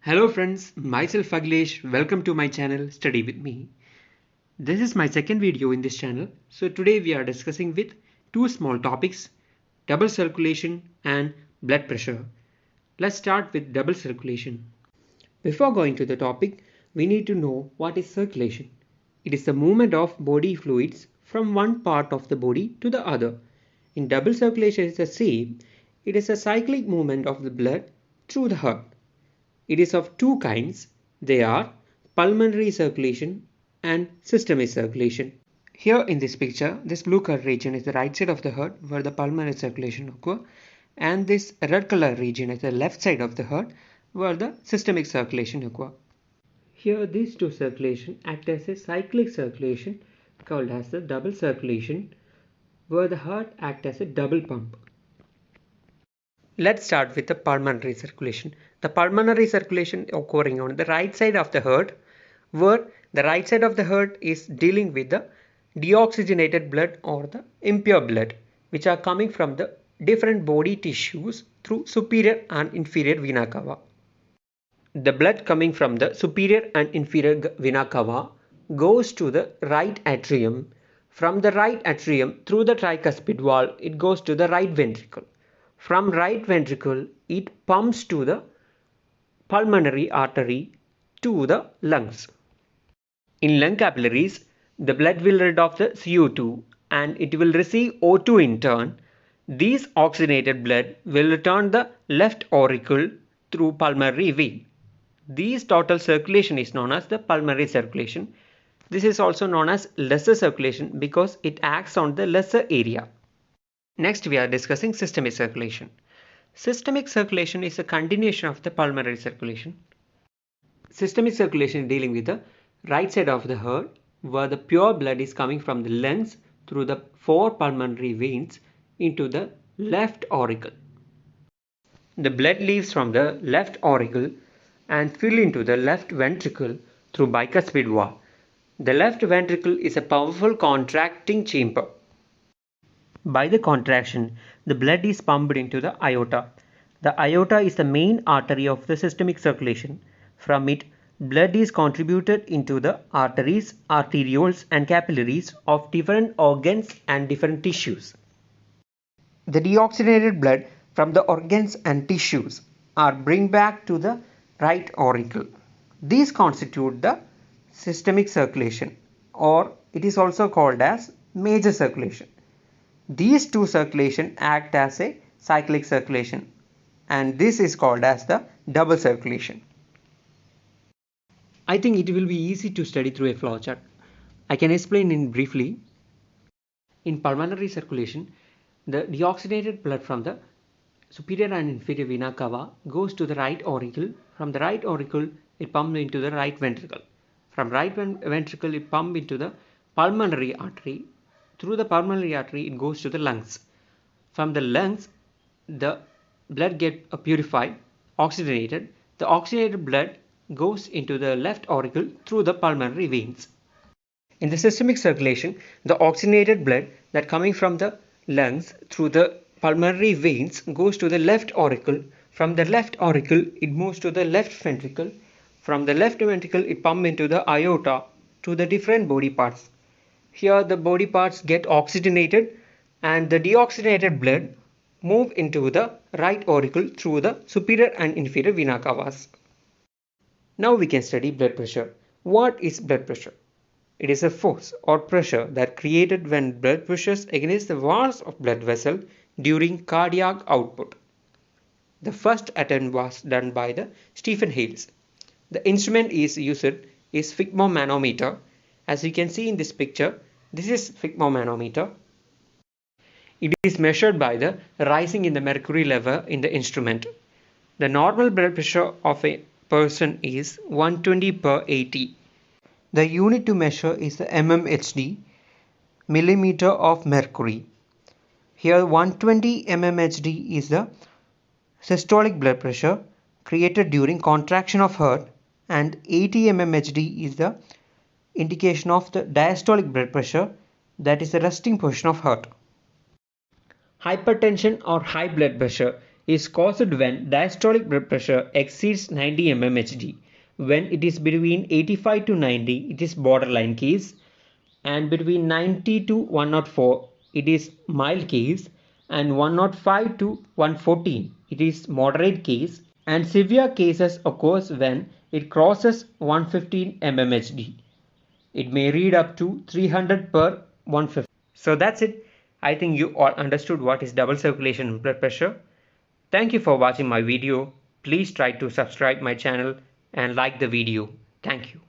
Hello friends, myself Aglesh. Welcome to my channel Study with me. This is my second video in this channel. So today we are discussing with two small topics, double circulation and blood pressure. Let's start with double circulation. Before going to the topic, we need to know what is circulation. It is the movement of body fluids from one part of the body to the other. In double circulation is the same. It is a cyclic movement of the blood through the heart. It is of two kinds. They are pulmonary circulation and systemic circulation. Here in this picture, this blue color region is the right side of the heart where the pulmonary circulation occurs, and this red color region is the left side of the heart where the systemic circulation occurs. Here these two circulation act as a cyclic circulation called as the double circulation, where the heart acts as a double pump. Let's start with the pulmonary circulation. The pulmonary circulation occurring on the right side of the heart, where the right side of the heart is dealing with the deoxygenated blood or the impure blood, which are coming from the different body tissues through superior and inferior vena cava. The blood coming from the superior and inferior vena cava goes to the right atrium. From the right atrium through the tricuspid valve, it goes to the right ventricle. From right ventricle, it pumps to the pulmonary artery to the lungs. In lung capillaries, the blood will rid of the CO2 and it will receive O2 in turn. This oxygenated blood will return the left auricle through pulmonary vein. This total circulation is known as the pulmonary circulation. This is also known as lesser circulation because it acts on the lesser area. Next, we are discussing systemic circulation. Systemic circulation is a continuation of the pulmonary circulation. Systemic circulation is dealing with the right side of the heart, where the pure blood is coming from the lungs through the four pulmonary veins into the left auricle. The blood leaves from the left auricle and fill into the left ventricle through bicuspid valve. The left ventricle is a powerful contracting chamber. By the contraction, the blood is pumped into the aorta. The aorta is the main artery of the systemic circulation. From it, blood is contributed into the arteries, arterioles and capillaries of different organs and different tissues. The deoxygenated blood from the organs and tissues are bring back to the right auricle. These constitute the systemic circulation, or it is also called as major circulation. These two circulation act as a cyclic circulation, and this is called as the double circulation. I think it will be easy to study through a flowchart. I can explain in briefly. In pulmonary circulation, the deoxygenated blood from the superior and inferior vena cava goes to the right auricle. From the right auricle, it pumps into the right ventricle. From right ventricle, it pumps into the pulmonary artery. Through the pulmonary artery, it goes to the lungs. From the lungs, the blood gets purified, oxygenated. The oxygenated blood goes into the left auricle through the pulmonary veins. In the systemic circulation, the oxygenated blood that coming from the lungs through the pulmonary veins goes to the left auricle. From the left auricle, it moves to the left ventricle. From the left ventricle, it pumps into the aorta to the different body parts. Here the body parts get oxygenated and the deoxygenated blood move into the right auricle through the superior and inferior vena cavas. Now we can study blood pressure. What is blood pressure? It is a force or pressure that created when blood pushes against the walls of blood vessel during cardiac output. The first attempt was done by the Stephen Hales. The instrument is used is sphygmomanometer. As you can see in this picture, this is sphygmomanometer. It is measured by the rising in the mercury level in the instrument. The normal blood pressure of a person is 120 per 80. The unit to measure is the mmHg, millimeter of mercury. Here 120 mmHg is the systolic blood pressure created during contraction of heart, and 80 mmHg is the indication of the diastolic blood pressure, that is the resting position of heart. Hypertension or high blood pressure is caused when diastolic blood pressure exceeds 90 mmHg. When it is between 85 to 90, it is borderline case, and between 90 to 104, it is mild case, and 105 to 114, it is moderate case, and severe cases occurs when it crosses 115 mmHg. It may read up to 300 per 150. So that's it. I think you all understood what is double circulation blood pressure. Thank you for watching my video. Please try to subscribe my channel and like the video. Thank you.